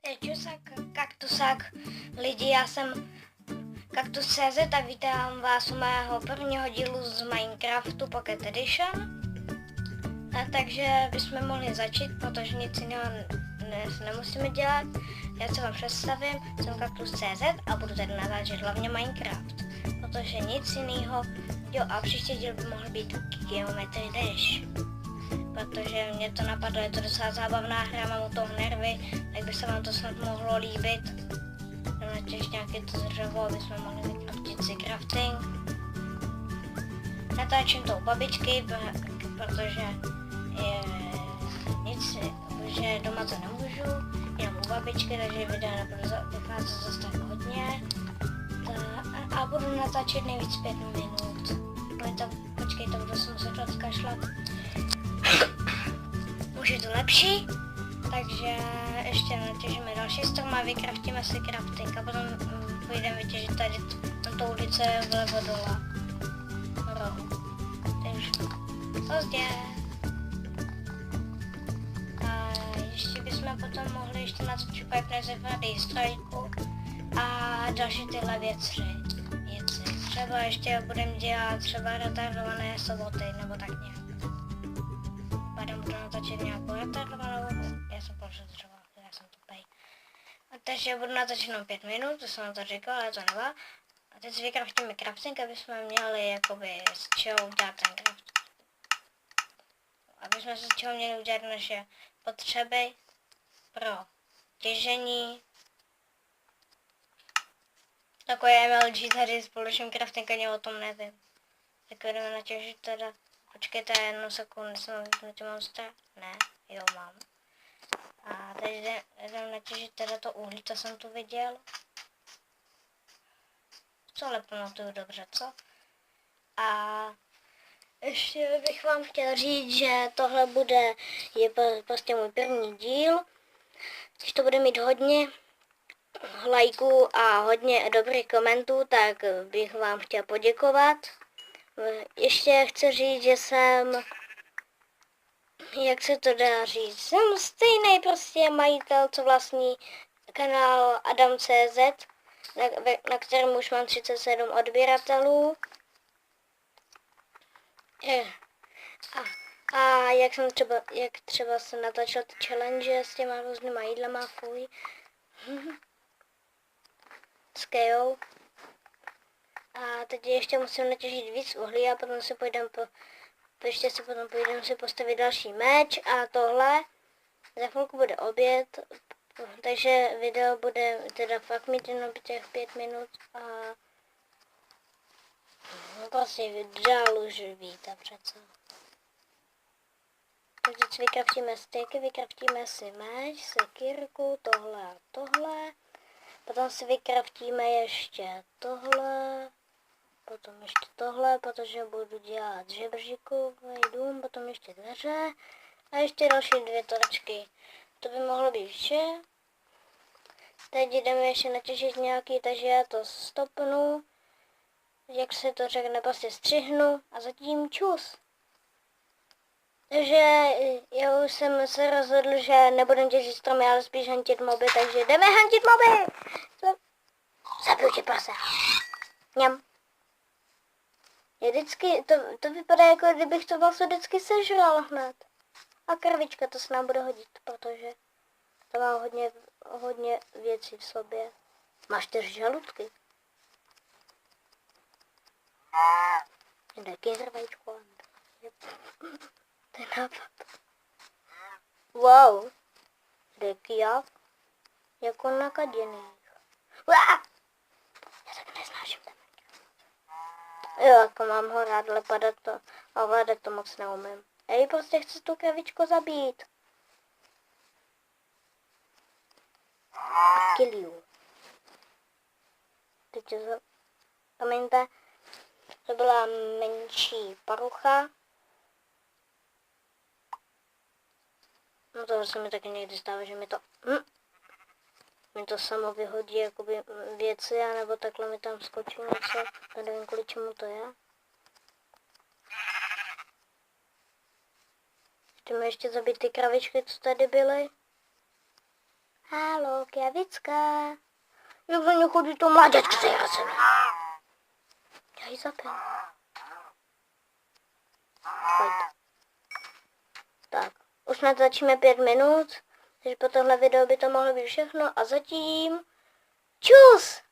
Čusák, kaktusák, lidi, já jsem Kaktus.cz a vítám vás u mého prvního dílu z Minecraftu Pocket Edition. Takže bychom mohli začít, protože nic jiného nemusíme dělat. Já se vám představím, jsem Kaktus.cz a budu tady natáčet hlavně Minecraft, protože nic jiného. Jo, a příští díl by mohl být Geometry Dash, protože mě to napadlo, je to docela zábavná hra, mám u toho nervy, tak by se vám to snad mohlo líbit. Jdeme natěž nějaké to dřevo, aby jsme mohli vykraftit si crafting. Natáčím to u babičky, protože že doma to nemůžu, jenom u babičky, takže videa nebudu vycházet zase tak hodně. A budu natáčet nejvíc 5 minut. Počkejte, budu se muset odkašlat. Už je to lepší, takže ještě natěžíme další strom a vykraftíme si crafting a potom půjdeme vytěžit tady na tou ulice vlevo dole. Rohu. Takže pozdě. A ještě bychom potom mohli ještě natočit Pipe strojku a další tyhle věci. Třeba ještě budeme dělat třeba retardované soboty nebo tak nějak. Potom budu natočit nějakou retardovanou, já jsem položil třeba, já jsem tupej. Takže budu natočit jenom 5 minut, to jsem to říkal, ale to nevá. A teď si vykraftíme crafting, aby jsme měli jakoby z čeho udělat ten craft. Aby jsme si z čeho měli udělat naše potřeby pro těžení. Takové MLG tady společným crafting, ani o tom nevím. Tak jdeme natěžit teda. Počkejte jednu sekundu, jsem vypnutý monstra? Ne, jo mám. A teď jdem natěžit teda to uhlí, co jsem tu viděl. Co ale pamatuju dobře, co? A ještě bych vám chtěl říct, že tohle je prostě můj první díl. Když to bude mít hodně lajků a hodně dobrých komentů, tak bych vám chtěl poděkovat. Ještě chci říct, že jsem, jak se to dá říct, jsem stejný prostě majitel, co vlastní kanál Adam.cz, na kterém už mám 37 odběratelů. A jak třeba jsem natáčel ty challenge s těma různýma jídlama, fuj. S Kejou. A teď ještě musím natěžit víc uhlí a potom si pojedeme si postavit další meč a tohle. Za chvilku bude oběd, takže video bude teda fakt mít jenom těch 5 minut a prostě dál už víte přece. Teď si vykraftíme steky, vykraftíme si meč, sekírku, tohle a tohle. Potom si vykraftíme ještě tohle. Potom ještě tohle, protože budu dělat žebříkový dům, potom ještě dveře a ještě další 2 torčky. To by mohlo být vše. Teď jdeme ještě natěžit nějaký, takže já to stopnu. Jak se to řekne, prostě střihnu a zatím čus. Takže já už jsem se rozhodl, že nebudem těžit stromy, ale spíš hantit moby, takže jdeme hantit moby! Zabiju tě prase. Mňam. Je vždycky, to vypadá jako kdybych to vlastně vždycky sežral hned. A krvička, to se nám bude hodit, protože to má hodně věcí v sobě. Máš 4 žaludky. Taky hrvejčko. To je nápad. Wow. Taky já. Jako nakaděný. Já tak nesnáším ten. Jo, jako mám ho rád, ale padat to a ovládat to moc neumím. Prostě chci tu kravičku zabít. Kill you. Teď zapomeňte, to byla menší parucha. No to se mi taky někdy stává, že mi to samo vyhodí jakoby věci, anebo takhle mi tam skočí něco, já nevím kvůli čemu to je. Jdeme ještě zabít ty kravičky, co tady byly. Halo, Kjavická. Jak za ně chodí to mláďatko, co já jsem. Já ji zapím. Pojď. Tak, už natáčíme 5 minut, takže po tohle video by to mohlo být všechno a zatím čus!